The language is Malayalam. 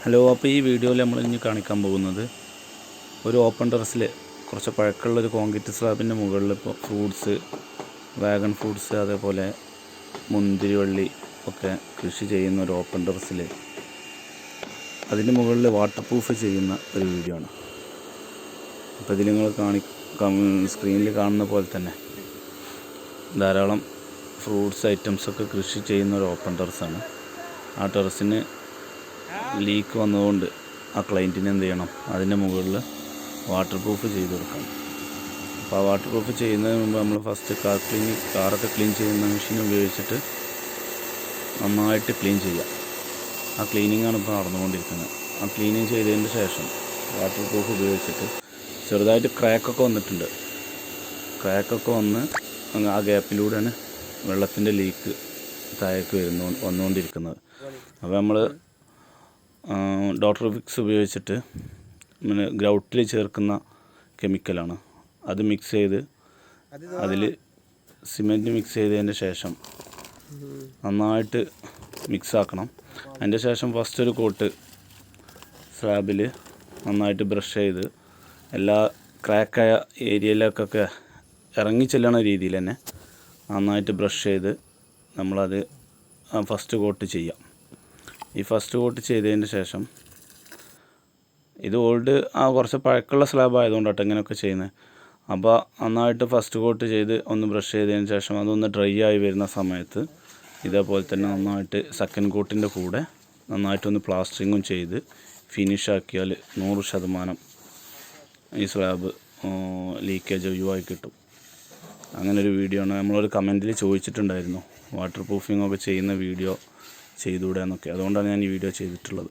ഹലോ, അപ്പോൾ ഈ വീഡിയോയിൽ നമ്മൾ ഇനി കാണിക്കാൻ പോകുന്നത് ഒരു ഓപ്പൺ ടെറസിൽ കുറച്ച് പഴക്കമുള്ളൊരു കോൺക്രീറ്റ് സ്ലാബിൻ്റെ മുകളിൽ ഇപ്പോൾ ഫ്രൂട്ട്സ്, വാഗൺ ഫ്രൂട്ട്സ്, അതേപോലെ മുന്തിരിവള്ളി ഒക്കെ കൃഷി ചെയ്യുന്ന ഒരു ഓപ്പൺ ടെറസിൽ അതിൻ്റെ മുകളിൽ വാട്ടർ പ്രൂഫ് ചെയ്യുന്ന ഒരു വീഡിയോ ആണ്. അപ്പോൾ ഇതിൽ നിങ്ങൾ സ്ക്രീനിൽ കാണുന്ന പോലെ തന്നെ ധാരാളം ഫ്രൂട്ട്സ് ഐറ്റംസൊക്കെ കൃഷി ചെയ്യുന്ന ഒരു ഓപ്പൺ ടെറസാണ്. ആ ടെറസിന് ലീക്ക് വന്നതുകൊണ്ട് ആ ക്ലയൻറ്റിന് എന്ത് ചെയ്യണം, അതിൻ്റെ മുകളിൽ വാട്ടർ പ്രൂഫ് ചെയ്ത് കൊടുക്കണം. അപ്പോൾ ആ വാട്ടർ പ്രൂഫ് ചെയ്യുന്നതിന് മുമ്പ് നമ്മൾ ഫസ്റ്റ് കാറൊക്കെ ക്ലീൻ ചെയ്യുന്ന മെഷീൻ ഉപയോഗിച്ചിട്ട് നന്നായിട്ട് ക്ലീൻ ചെയ്യുക. ആ ക്ലീനിങ്ങാണ് ഇപ്പോൾ നടന്നുകൊണ്ടിരിക്കുന്നത്. ആ ക്ലീനിങ് ചെയ്തതിന് ശേഷം വാട്ടർ പ്രൂഫ് ഉപയോഗിച്ചിട്ട് ചെറുതായിട്ട് ക്രാക്കൊക്കെ വന്നിട്ടുണ്ട്. ക്രാക്കൊക്കെ വന്ന് ആ ഗ്യാപ്പിലൂടെയാണ് വെള്ളത്തിൻ്റെ ലീക്ക് താഴേക്ക് വന്നുകൊണ്ടിരിക്കുന്നത്. അപ്പോൾ നമ്മൾ ഡോക്ടർ വിക്സ് ഉപയോഗിച്ചിട്ട് ഗ്രൗട്ടിൽ ചേർക്കുന്ന കെമിക്കലാണ്. അത് മിക്സ് ചെയ്ത് അതിൽ സിമെൻറ്റ് മിക്സ് ചെയ്തതിൻ്റെ ശേഷം നന്നായിട്ട് മിക്സാക്കണം. അതിൻ്റെ ശേഷം ഫസ്റ്റ് ഒരു കോട്ട് സ്ലാബിൽ നന്നായിട്ട് ബ്രഷ് ചെയ്ത് എല്ലാ ക്രാക്കായ ഏരിയയിലേക്കൊക്കെ ഇറങ്ങി ചെല്ലണ രീതിയിൽ തന്നെ നന്നായിട്ട് ബ്രഷ് ചെയ്ത് നമ്മളത് ഫസ്റ്റ് കോട്ട് ചെയ്യാം. ഈ ഫസ്റ്റ് കോട്ട് ചെയ്തതിന് ശേഷം ഇത് കുറച്ച് പഴക്കമുള്ള സ്ലാബ് ആയതുകൊണ്ടാണ് ഇങ്ങനെയൊക്കെ ചെയ്യുന്നത്. അപ്പോൾ നന്നായിട്ട് ഫസ്റ്റ് കോട്ട് ചെയ്ത് ഒന്ന് ബ്രഷ് ചെയ്തതിന് ശേഷം അതൊന്ന് ഡ്രൈ ആയി വരുന്ന സമയത്ത് ഇതേപോലെ തന്നെ നന്നായിട്ട് സെക്കൻഡ് കോട്ടിൻ്റെ കൂടെ നന്നായിട്ടൊന്ന് പ്ലാസ്റ്ററിങ്ങും ചെയ്ത് ഫിനിഷാക്കിയാൽ 100% ഈ സ്ലാബ് ലീക്കേജ് ഒഴിവായി കിട്ടും. അങ്ങനൊരു വീഡിയോ ആണ്. നമ്മളൊരു കമൻറ്റിൽ ചോദിച്ചിട്ടുണ്ടായിരുന്നു വാട്ടർ പ്രൂഫിംഗ് ഒക്കെ ചെയ്യുന്ന വീഡിയോ ചെയ്തുകൂടെ എന്നൊക്കെ. അതുകൊണ്ടാണ് ഞാൻ ഈ വീഡിയോ ചെയ്തിട്ടുള്ളത്.